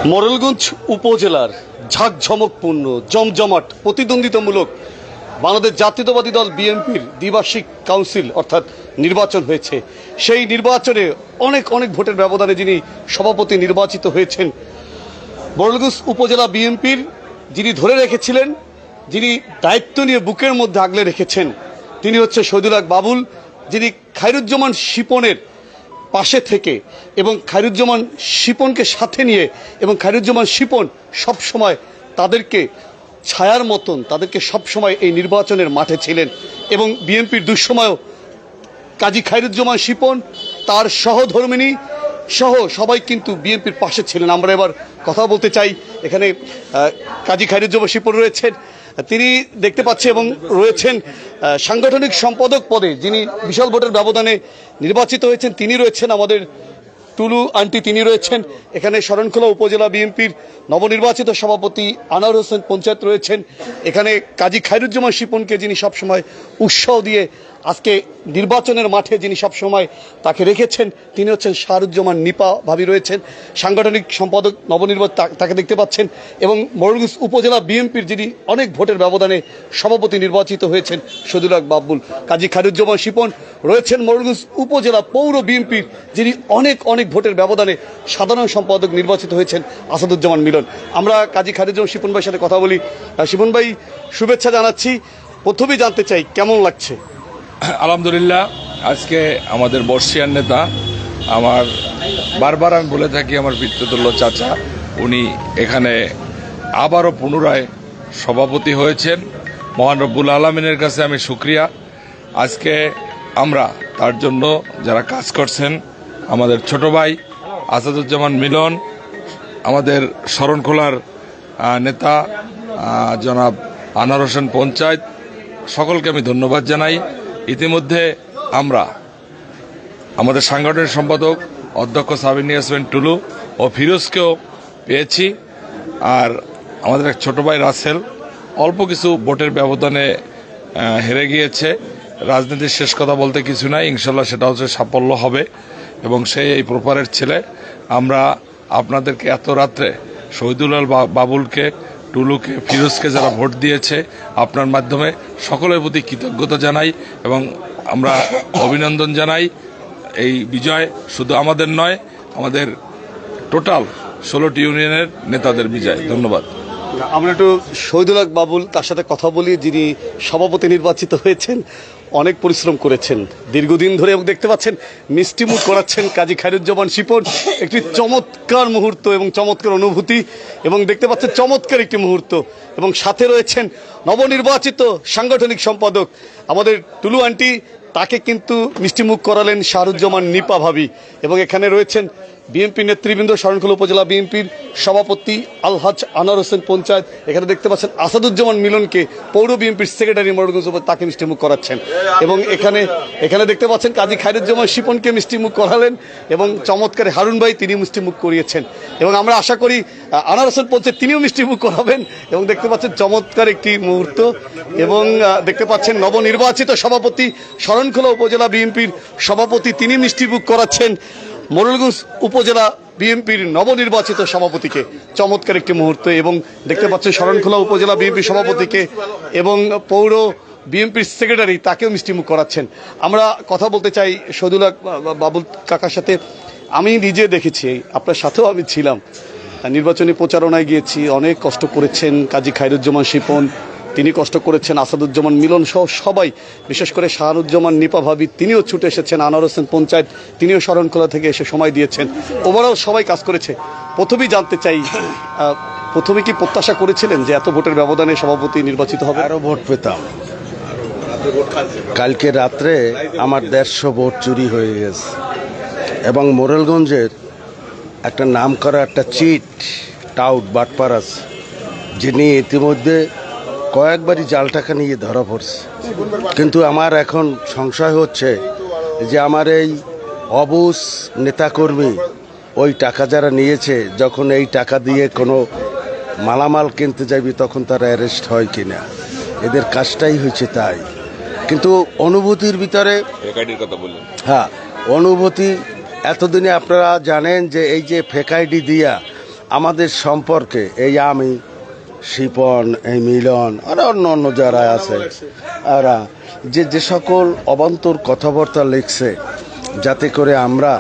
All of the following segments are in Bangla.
মোরেলগঞ্জ উপজেলার ঝাঁকঝমকপূর্ণ জমজমাট প্রতিদ্বন্দ্বিতামূলক বাংলাদেশ জাতীয়তাবাদী দল বিএনপির দ্বিবার্ষিক কাউন্সিল অর্থাৎ নির্বাচন হয়েছে। সেই নির্বাচনে অনেক ভোটের ব্যবধানে যিনি সভাপতি নির্বাচিত হয়েছেন, মোরেলগঞ্জ উপজেলা বিএনপির যিনি ধরে রেখেছিলেন, যিনি দায়িত্ব নিয়ে বুকের মধ্যে আগলে রেখেছেন, তিনি হচ্ছে শহীদুল হক বাবুল, যিনি খায়রুজ্জামান শিপনের পাশে থেকে এবং খায়রুজ্জামান শিপনকে সাথে নিয়ে এবং খায়রুজ্জামান শিপন সবসময় তাদেরকে ছায়ার মতন তাদেরকে সবসময় এই নির্বাচনের মাঠে ছিলেন এবং বিএনপির দুঃসময়েও কাজী খায়রুজ্জামান শিপন তার সহধর্মিণী সহ সবাই কিন্তু বিএনপির পাশে ছিলেন। আমরা এবার কথা বলতে চাই, এখানে কাজী খায়রুজ্জামান শিপন রয়েছেন, তিনি দেখতে পাচ্ছি, এবং রয়েছেন সাংগঠনিক সম্পাদক পদে যিনি বিশাল ভোটের ব্যবধানে নির্বাচিত হয়েছেন, তিনি রয়েছেন আমাদের টুলু আন্টি, তিনি রয়েছেন এখানে শরণখোলা উপজেলা বিএনপির নবনির্বাচিত সভাপতি আনোয়ার হোসেন পঞ্চায়েত রয়েছেন, এখানে কাজী খায়রুজ্জামান শিপনকে যিনি সবসময় উৎসাহ দিয়ে আজকে নির্বাচনের মাঠে যিনি সবসময় তাকে রেখেছেন, তিনি হচ্ছেন শাহরুজ্জামান নিপা ভাবি রয়েছেন, সাংগঠনিক সম্পাদক নবনির্বাচিত তাকে দেখতে পাচ্ছেন, এবং মোরেলগঞ্জ উপজেলা বিএনপির যিনি অনেক ভোটের ব্যবধানে সভাপতি নির্বাচিত হয়েছেন শহীদুল হক বাবুল, কাজী খায়রুজ্জামান শিপন রয়েছেন মোরেলগঞ্জ উপজেলা পৌর বিএনপির যিনি অনেক ভোটের ব্যবধানে সাধারণ সম্পাদক নির্বাচিত হয়েছেন আসাদুজ্জামান মিলন। আমরা কাজী খায়রুজ্জামান শিপন ভাইয়ের সাথে কথা বলি। শিপন ভাই, শুভেচ্ছা জানাচ্ছি। প্রথমেই জানতে চাই কেমন লাগছে? আলহামদুলিল্লাহ, আজকে আমাদের বর্ষিয়ান নেতা, আমার বারবার আমি বলে থাকি আমার পিতৃতুল্য চাচা, উনি এখানে আবারও পুনরায় সভাপতি হয়েছেন। মহান রব্বুল আলমিনের কাছে আমি শুকরিয়া। আজকে আমরা তার জন্য যারা কাজ করছেন, আমাদের ছোট ভাই আসাদুজ্জামান মিলন, আমাদের শরণখোলার নেতা জনাব আনোয়ার হোসেন পঞ্চায়েত, সকলকে আমি ধন্যবাদ জানাই। ইতিমধ্যে আমরা আমাদের সাংগঠনিক সম্পাদক অধ্যক্ষ সাবিন ইয়াসমিন টুলু ও ফিরোজকেও পেয়েছি, আর আমাদের এক ছোট ভাই রাসেল অল্প কিছু ভোটের ব্যবধানে হেরে গিয়েছে। রাজনীতির শেষ কথা বলতে কিছু নাই, ইনশাল্লাহ সেটা হচ্ছে সাফল্য হবে এবং সে এই প্রপারের ছেলে। আমরা আপনাদেরকে এত রাত্রে শহীদুল হক বাবুলকে, টুলুকে, ফিরোজকে যারা ভোট দিয়েছে, আপনার মাধ্যমে সকলের প্রতি কৃতজ্ঞতা জানাই এবং আমরা অভিনন্দন জানাই। এই বিজয় শুধু আমাদের নয়, আমাদের টোটাল 16টি ইউনিয়নের নেতাদের বিজয়। ধন্যবাদ। আমরা একটু শহীদুল হক বাবুল তার সাথে কথা বলি, যিনি সভাপতি নির্বাচিত হয়েছেন, অনেক পরিশ্রম করেছেন দীর্ঘদিন ধরে, এবং দেখতে পাচ্ছেন মিষ্টিমুখ করাচ্ছেন কাজী খায়রুজ্জামান শিপন। একটি চমৎকার মুহূর্ত এবং চমৎকার অনুভূতি, এবং দেখতে পাচ্ছেন চমৎকার একটি মুহূর্ত, এবং সাথে রয়েছেন নবনির্বাচিত সাংগঠনিক সম্পাদক আমাদের টুলু আন্টি, তাকে কিন্তু মিষ্টিমুখ করালেন শাহরুজ্জামান নিপা ভাবি, এবং এখানে রয়েছেন বিএনপি নেতৃবৃন্দ, শরণখোলা উপজেলা বিএনপির সভাপতি আলহাজ আনোয়ার হোসেন পঞ্চায়েত, এখানে দেখতে পাচ্ছেন আসাদুজ্জামান মিলনকে পৌর বিএনপির সেক্রেটারি মোরেলগঞ্জ, তাকে মিষ্টিমুখ করাচ্ছেন, এবং এখানে দেখতে পাচ্ছেন কাজী খায়রুজ্জামান শিপনকে মিষ্টিমুখ করালেন, এবং চমৎকার হারুন ভাই তিনি মিষ্টিমুখ করিয়েছেন, এবং আমরা আশা করি আনোয়ার হোসেন পঞ্চায়েত তিনিও মিষ্টিমুখ করাবেন, এবং দেখতে পাচ্ছেন চমৎকার একটি মুহূর্ত, এবং দেখতে পাচ্ছেন নবনির্বাচিত সভাপতি শরণখোলা উপজেলা বিএনপির সভাপতি তিনি মিষ্টিমুখ করাচ্ছেন মোরেলগঞ্জ উপজেলা বিএনপির নবনির্বাচিত সভাপতিকে। চমৎকার একটি মুহূর্ত, এবং দেখতে পাচ্ছেন শরণখোলা উপজেলা বিএনপির সভাপতিকে এবং পৌর বিএনপির সেক্রেটারি তাকেও মিষ্টিমুখ করাচ্ছেন। আমরা কথা বলতে চাই শহীদুল হক বাবুল কাকার সাথে। আমি নিজে দেখেছি, আপনার সাথেও আমি ছিলাম, নির্বাচনী প্রচারণায় গিয়েছি, অনেক কষ্ট করেছেন কাজী খায়রুজ্জামান শিপন, তিনি কষ্ট করেছেন, আসাদুজ্জামান মিলন সহ সবাই, বিশেষ করে শাহরুজ্জামান নিপা ভাবি তিনিও ছুটে এসেছেন, আনোয়ার হোসেন পঞ্চায়েত তিনিও শরণখোলা থেকে এসে সময় দিয়েছেন, ওভারঅল সবাই কাজ করেছে। প্রথমেই জানতে চাই, প্রথমে কি প্রত্যাশা করেছিলেন যে এত ভোটের ব্যবধানে সভাপতি নির্বাচিত হবে? আরও ভোট পেতাম। কালকে রাত্রে আমার 150 ভোট চুরি হয়ে গেছে, এবং মোরেলগঞ্জের একটা নাম করা একটা চিট টাউট বাটপার আছে, যিনি ইতিমধ্যে কয়েকবারই জাল টাকা নিয়ে ধরা পড়ছে। কিন্তু আমার এখন সংশয় হচ্ছে যে আমার এই অবুঝ নেতাকর্মী ওই টাকা যারা নিয়েছে, যখন এই টাকা দিয়ে কোনো মালামাল কিনতে যাবি তখন তারা অ্যারেস্ট হয় কিনা, এদের কাজটাই হয়েছে তাই। কিন্তু অনুভূতির ভিতরে হ্যাঁ, অনুভূতি এতদিনে আপনারা জানেন যে এই যে ফেক আইডি দিয়া আমাদের সম্পর্কে এই আমি শিপন এই মিলন আর অন্য অন্য যারা আছে এরা যে সকল অবান্তর কথাবার্তা লিখছে যাতে করে আমরা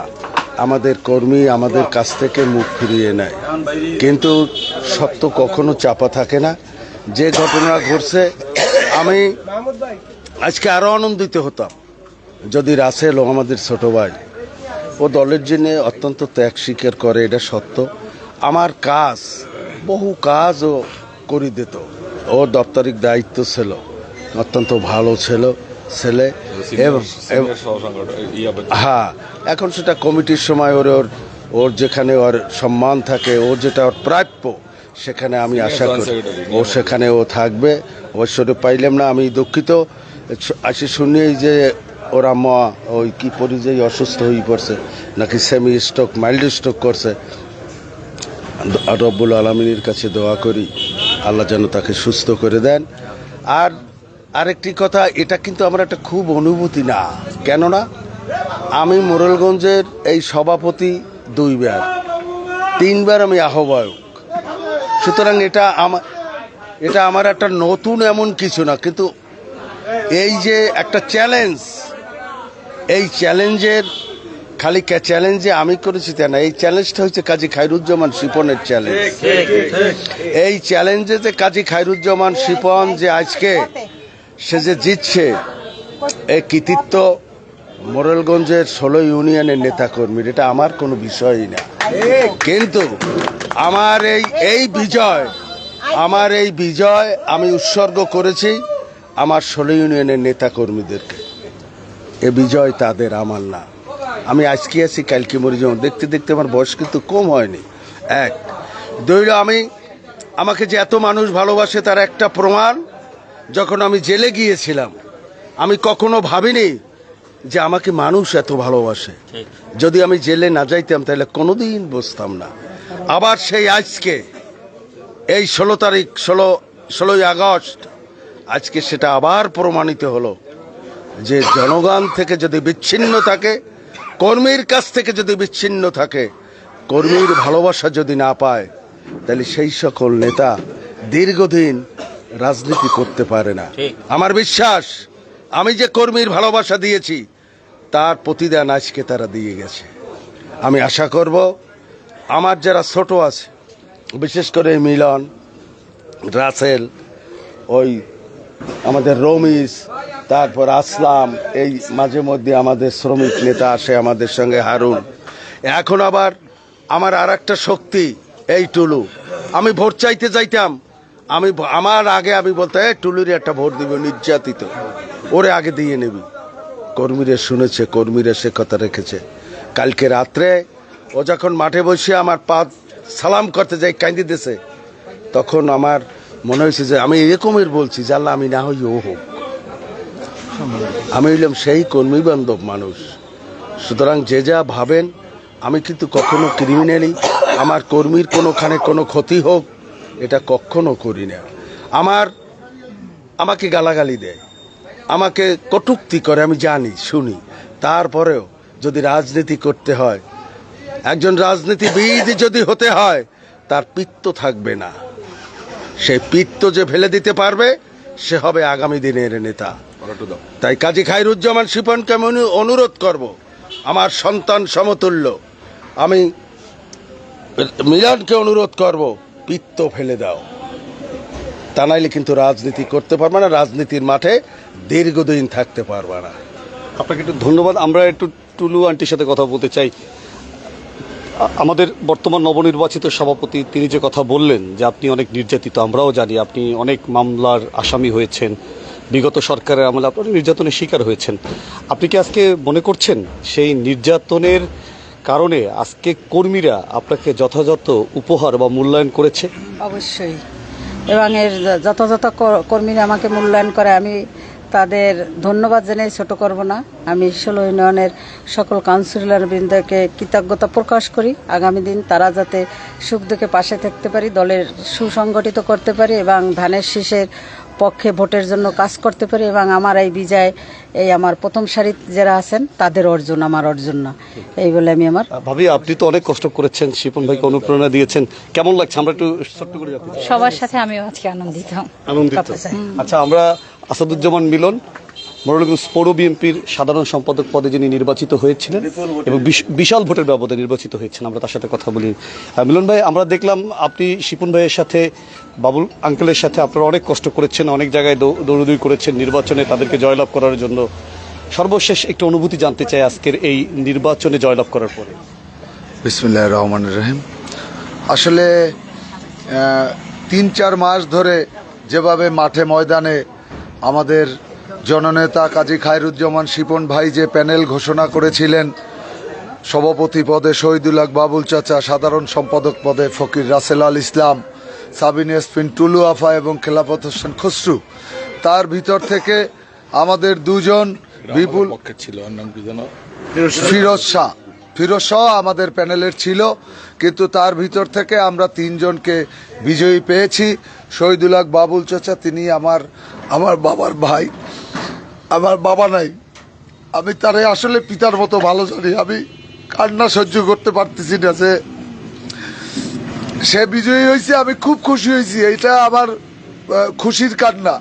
আমাদের কর্মী আমাদের কাছ থেকে মুখ ফিরিয়ে নেয়, কিন্তু সত্য কখনো চাপা থাকে না। যে ঘটনা ঘটছে আমি আজকে আরো আনন্দিত হতাম যদি রাসেল ও আমাদের ছোট ভাই ও দলের জন্য অত্যন্ত ত্যাগ স্বীকার করে, এটা সত্য। আমার কাজ বহু কাজও করে দিত, ওর দপ্তরিক দায়িত্ব ছিল, অত্যন্ত ভালো ছিল ছেলে এবং হ্যাঁ এখন সেটা কমিটির সময় ওর ওর ওর যেখানে ওর সম্মান থাকে, ওর যেটা ওর প্রাপ্য সেখানে আমি আশা করি ও সেখানে ও থাকবে। অবশ্যই পাইলাম না, আমি দুঃখিত। আসি শুনি যে ওরা মা ওই কি পরিযায়ী অসুস্থ হয়ে পড়ছে, নাকি সেমি স্ট্রোক মাইল্ড স্ট্রোক করছে। রব্বুল আলমিনের কাছে দোয়া করি আল্লাহ যেন তাকে সুস্থ করে দেন। আর আরেকটি কথা, এটা কিন্তু আমার একটা খুব অনুভূতি না, কেননা আমি মোরেলগঞ্জের এই সভাপতি 2 বার, 3 বার আমি আহ্বায়ক, সুতরাং এটা আমার একটা নতুন এমন কিছু না, কিন্তু এই যে একটা চ্যালেঞ্জ, এই চ্যালেঞ্জের খালি চ্যালেঞ্জে আমি করেছি তা না, এই চ্যালেঞ্জটা হচ্ছে কাজী খায়রুজ্জামান শিপনের চ্যালেঞ্জ। এই চ্যালেঞ্জে যে কাজী খায়রুজ্জামান শিপন যে আজকে সে যে জিতছে, এই কৃতিত্ব মোরেলগঞ্জের 16 ইউনিয়নের নেতাকর্মীর, এটা আমার কোনো বিষয়ই না। কিন্তু আমার এই বিজয় আমি উৎসর্গ করেছি আমার 16 ইউনিয়নের নেতাকর্মীদেরকে। এ বিজয় তাদের, আমার না। আমি আজকে আছি কালকে মরে যাবো, দেখতে দেখতে আমার বয়স কিন্তু কম হয়নি। 1 2 আমাকে যে এত মানুষ ভালোবাসে তার একটা প্রমাণ, যখন আমি জেলে গিয়েছিলাম আমি কখনো ভাবিনি যে আমাকে মানুষ এত ভালোবাসে। যদি আমি জেলে না যাইতাম তাহলে কোনোদিন বসতাম না। আবার সেই আজকে এই 16 তারিখ 16ই আগস্ট আজকে সেটা আবার প্রমাণিত হলো যে জনগণ থেকে যদি বিচ্ছিন্ন থাকে, কর্মীর কাছ থেকে যদি বিচ্ছিন্ন থাকে, কর্মীর ভালোবাসা যদি না পায়, তাহলে সেই সকল নেতা দীর্ঘদিন রাজনীতি করতে পারে না। আমার বিশ্বাস আমি যে কর্মীর ভালোবাসা দিয়েছি তার প্রতিদান আজকে তারা দিয়ে গেছে। আমি আশা করব আমার যারা ছোট আছে, বিশেষ করে মিলন, রাসেল, ওই আমাদের রমিজ, তারপর আসলাম, এই মাঝে মধ্যে আমাদের শ্রমিক নেতা আসে আমাদের সঙ্গে, হারুন। এখন আবার আমার আর একটা শক্তি এই টুলু। আমি ভোট চাইতে যাইতাম, আমার আগে আমি বলতে টুলুর একটা ভোট দিব, নির্যাতিত, ওরে আগে দিয়ে নেবি। কর্মীরা শুনেছে, কর্মীরা সে কথা রেখেছে। কালকে রাত্রে ও যখন মাঠে বসে আমার পা সালাম করতে যাই কাঁদিতেছে, তখন আমার মনে হয়েছে যে আমি এরকমের বলছি যে আল্লাহ আমি না হই ও হোক। আমি হইলাম সেই কর্মী বান্ধব মানুষ। সুতরাং যে যা ভাবেন, আমি কিন্তু কখনো ক্রিমিনালি আমার কর্মীর কোনোখানে কোনো ক্ষতি হোক এটা কখনো করি না। আমাকে গালাগালি দেয়, আমাকে কটূক্তি করে, আমি জানি, শুনি, তারপরেও যদি রাজনীতি করতে হয়, একজন রাজনীতিবিদ যদি হতে হয়, তার পিত্ত থাকবে না। সেই পিত্ত যে ফেলে দিতে পারবে সে হবে আগামী দিনের নেতা। তাই কাজী খায়রুজ্জামান শিপনকে আমি অনুরোধ করব, আমার সন্তান সমতুল্য, আমি মিলনকে অনুরোধ করব, পিত্ত ফেলে দাও, তা নাইলে কিন্তু রাজনীতি করতে পারবে না, রাজনীতির মাঠে দীর্ঘদিন থাকতে পারবে না। আপনাকে একটু ধন্যবাদ। আমরা একটু টুলু আন্টির সাথে কথা বলতে চাই। আমাদের বর্তমান নবনির্বাচিত সভাপতি, তিনি যে কথা বললেন যে আপনি অনেক নির্যাতিত, আমরাও জানি আপনি অনেক মামলার আসামি হয়েছেন, বিগত সরকারের আমলে আপনি নির্যাতনের শিকার হয়েছেন। আপনি কি আজকে মনে করছেন সেই নির্যাতনের কারণে আজকে কর্মীরা আপনাকে যথাযথ উপহার বা মূল্যায়ন করেছে? অবশ্যই, এবং এর যথাযথ কর্মীরা আমাকে মূল্যায়ন করে, আমি তাদের ধন্যবাদ জানিয়ে ছোট করব না। আমি 16 ইউনিয়নের সকল কাউন্সিলর বৃন্দকে কৃতজ্ঞতা প্রকাশ করি। আগামী দিন তারা যাতে সুখ দুঃখে পাশে থাকতে পারি, দলের সুসংগঠিত করতে পারি এবং ধানের শীষের পক্ষে ভোটের জন্য কাজ করতে পারি, এবং আমার এই বিজয় এই আমার প্রথম সারি যারা আছেন তাদের অর্জন, আমার অর্জন না, এই বলে আমি আমার। ভাবি, আপনি তো অনেক কষ্ট করেছেন, শিপন ভাইকে অনুপ্রেরণা দিয়েছেন, কেমন লাগছে? আমরা একটু ছোট্ট করে জানতে চাই। সবার সাথে আমিও আজকে আনন্দিত। আচ্ছা, আমরা আসাদুজ্জামান মিলন মোরেলগঞ্জ পৌর বিএনপির সাধারণ সম্পাদক পদে যিনি নির্বাচিত হয়েছিলেন এবং বিশাল ভোটের ব্যবধানে নির্বাচিত হয়েছেন, আমরা তার সাথে কথা বলি। মিলন ভাই, আমরা দেখলাম আপনি শিপন ভাইয়ের সাথে, বাবুল আঙ্কেলের সাথে আপনারা অনেক কষ্ট করেছেন, অনেক জায়গায় দৌড়দৌড়ি করেছেন নির্বাচনে তাদেরকে জয়লাভ করার জন্য। সর্বশেষ একটু অনুভূতি জানতে চাই আজকের এই নির্বাচনে জয়লাভ করার পরে। বিসমিল্লাহির রহমানির রহিম। আসলে 3-4 মাস ধরে যেভাবে মাঠে ময়দানে আমাদের জননেতা কাজী খায়রুজ্জামান শিপন ভাই যে প্যানেল ঘোষণা করেছিলেন, সভাপতি পদে শহীদুল হক বাবুল চাচা, সাধারণ সম্পাদক পদে ফকির রাসেল আল ইসলাম, সাবিন ইয়াসমিন টুলু আফা এবং খেলাফত হোসেন খসরু, তার ভিতর থেকে আমাদের দুজন বিপুল পক্ষে ছিল, ওর নাম কি জানো? ফিরোজ শাহ আমাদের প্যানেলের ছিল, কিন্তু তার ভিতর থেকে আমরা 3 জনকে বিজয়ী পেয়েছি। শহীদুল হক বাবুল চাচা, তিনি আমার বাবার ভাই, আমার বাবা নাই, আমি তারে আসলে পিতার মতো ভালো জানি। আমি কান্না সহ্য করতে পারতেছি না যে সে বিজয়ী হয়েছে, আমি খুব খুশি হয়েছি। এটা আমার খুশির কান্না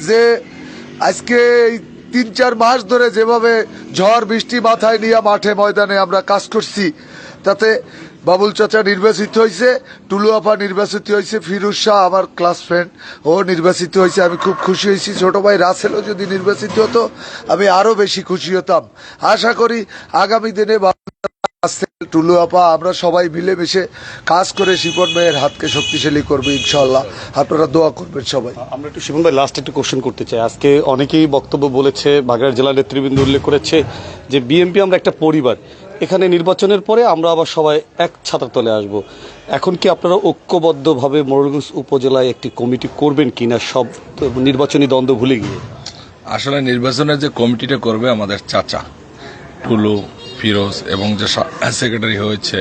যে আজকে 3-4 মাস ধরে যেভাবে ঝড় বৃষ্টি মাথায় নিয়ে মাঠে ময়দানে আমরা কাজ করছি, তাতে বাবুল চাচা নির্বাচিত হয়েছে, টুলু আফা নির্বাচিত হয়েছে, ফিরোজ শাহ আমার ক্লাস ফ্রেন্ড ও নির্বাচিত হয়েছে। আমি খুব খুশি হয়েছি। ছোট ভাই রাসেলও যদি নির্বাচিত হতো আমি আরো বেশি খুশি হতাম। আশা করি আগামী দিনে টুলু আপা আমরা সবাই মিলেমিশে কাজ করে শিপন ভাইয়ের হাতকে শক্তিশালী করবে ইনশাআল্লাহ। আপনারা দোয়া করবেন সবাই। আমরা একটু শিপন ভাই লাস্ট একটু কোশ্চেন করতে চাই। আজকে অনেকেই বক্তব্য বলেছে, বাগেরহাট জেলা নেতৃবৃন্দ উল্লেখ করেছে যে বিএনপি আমরা একটা পরিবার, এখানে নির্বাচনের পরে আমরা আবার সবাই এক ছাতার তলে আসব। এখন কি আপনারা ঐক্যবদ্ধভাবে মোরেলগঞ্জ উপজেলায় একটি কমিটি করবেন কিনা, সব নির্বাচনী দ্বন্দ্ব ভুলে গিয়ে? আসলে নির্বাচনের যে কমিটিটা করবে আমাদের চাচা টুলু, ফিরোজ এবং যে সেক্রেটারি হয়েছে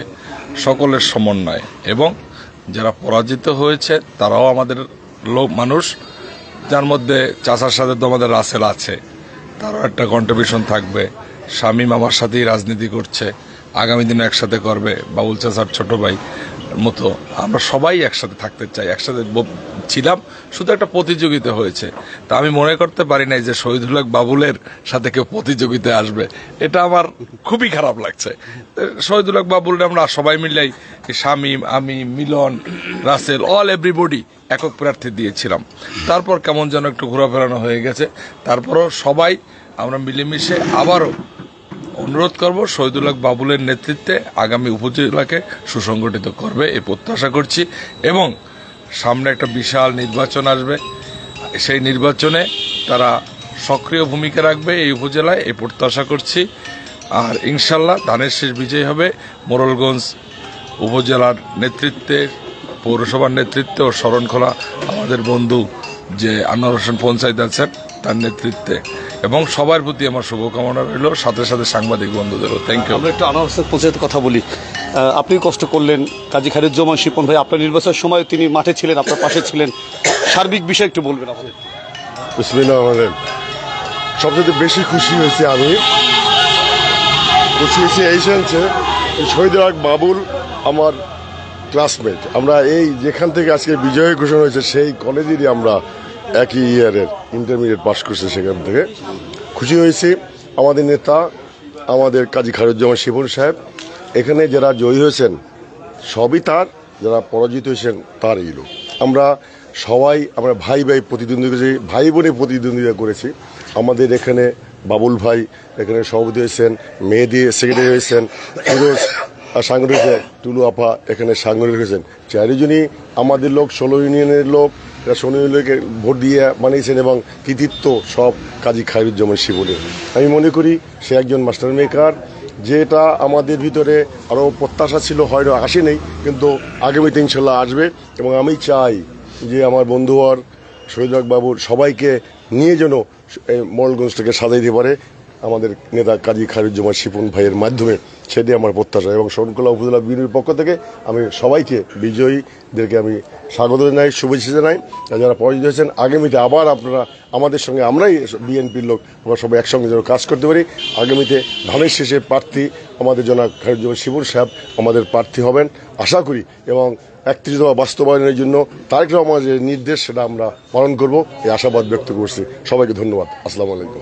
সকলের সমন্বয়, এবং যারা পরাজিত হয়েছে তারাও আমাদের মানুষ, যার মধ্যে চাচার সাথে তো আমাদের রাসেল আছে, তারও একটা কন্ট্রিবিউশন থাকবে। শামীম আমার সাথেই রাজনীতি করছে, আগামী দিনে একসাথে করবে, বাবুল চাচার ছোট ভাই মতো আমরা সবাই একসাথে থাকতে চাই। একসাথে ছিলাম, শুধু একটা প্রতিযোগিতা হয়েছে। তা আমি মনে করতে পারি নাই যে শহীদুল হক বাবুলের সাথে কেউ প্রতিযোগিতায় আসবে, এটা আমার খুবই খারাপ লাগছে। শহীদুল হক বাবুল আমরা সবাই মিলাই, শামীম, আমি, মিলন, রাসেল, অল এভরিবডি একক প্রার্থী দিয়েছিলাম। তারপর কেমন যেন একটু ঘোরাফেরানো হয়ে গেছে। তারপরও সবাই আমরা মিলেমিশে আবারও অনুরোধ করব শহীদুল হক বাবুলের নেতৃত্বে আগামী উপজেলাকে সুসংগঠিত করবে এই প্রত্যাশা করছি। এবং সামনে একটা বিশাল নির্বাচন আসবে, সেই নির্বাচনে তারা সক্রিয় ভূমিকা রাখবে এই উপজেলায়, এই প্রত্যাশা করছি। আর ইনশাল্লাহ ধানের শেষ বিজয় হবে মোরেলগঞ্জ উপজেলার নেতৃত্বে, পৌরসভার নেতৃত্বে ও শরণখোলা আমাদের বন্ধু যে আনোয়ার হোসেন পঞ্চায়েত আছেন তার নেতৃত্বে। এবং সবার প্রতি আমার শুভকামনা রইল, সাথে সাথে সাংবাদিক বন্ধুদেরও থ্যাংক ইউ। আমরা একটু আনোয়ার হোসেন পঞ্চায়েতের কথা বলি। আপনি কষ্ট করলেন, কাজী খায়রুজ্জামান শিপন ভাই আপনার নির্বাচনের সময় তিনি মাঠে ছিলেন, আপনার পাশে ছিলেন, সার্বিক বিষয় একটু বলবেন আমাদের। বিসমিল্লাহির রহমানির রহিম। সবচেয়ে বেশি খুশি হয়েছি এই সেন্সে, শহীদুল হক বাবুল আমার ক্লাসমেট, আমরা এই যেখান থেকে আজকে বিজয় ঘোষণা হয়েছে সেই কলেজেরই আমরা একই ইয়ারের ইন্টারমিডিয়েট পাস করছি, সেখান থেকে খুশি হয়েছি। আমাদের নেতা আমাদের কাজী খায়রুজ্জামান শিপন সাহেব, এখানে যারা জয়ী হয়েছেন সবই তার, যারা পরাজিত হয়েছেন তারই লোক। আমরা সবাই আমরা ভাই প্রতিদ্বন্দ্বিতা করেছি, ভাই বোনে প্রতিদ্বন্দ্বিতা করেছি। আমাদের এখানে বাবুল ভাই এখানে সভাপতি হয়েছেন, মেহেদি সেক্রেটারি হয়েছেন, ফিরোজ সাংগঠনিক, টুলু আপা এখানে সাংগঠনিক হয়েছেন। চারিজনই আমাদের লোক, 16 ইউনিয়নের লোক, 16 ইউনিয়নকে ভোট দিয়ে বানিয়েছেন এবং কৃতিত্ব সব কাজী খায়রুজ্জামান শিপনের। আমি মনে করি সে একজন মাস্টার মেকার, যেটা আমাদের ভিতরে আরও প্রত্যাশা ছিল, হয়তো আসে নেই, কিন্তু আগামীতে ইনশাল্লাহ আসবে। এবং আমি চাই যে আমার বন্ধু আর শহীদুল হক বাবুর সবাইকে নিয়ে যেন মোরেলগঞ্জটাকে সাজাইতে পারে আমাদের নেতা কাজী খায়রুজ্জামান শিপন ভাইয়ের মাধ্যমে। সেটি আমার প্রত্যাশা। এবং শরণখোলা উপজেলা বিএনপির পক্ষ থেকে আমি সবাইকে, বিজয়ীদেরকে আমি স্বাগত জানাই, শুভেচ্ছা জানাই। যারা পরাজিত হয়েছেন, আগামীতে আবার আপনারা আমাদের সঙ্গে, আমরাই বিএনপির লোক, আমরা সবাই একসঙ্গে যেন কাজ করতে পারি। আগামীতে ধানের শেষে প্রার্থী আমাদের জনাব শিবুর সাহেব আমাদের প্রার্থী হবেন আশা করি, এবং 31 দফা বাস্তবায়নের জন্য তারেক রহমানের যে নির্দেশ সেটা আমরা পালন করব, এই আশাবাদ ব্যক্ত করছি। সবাইকে ধন্যবাদ। আসসালামু আলাইকুম।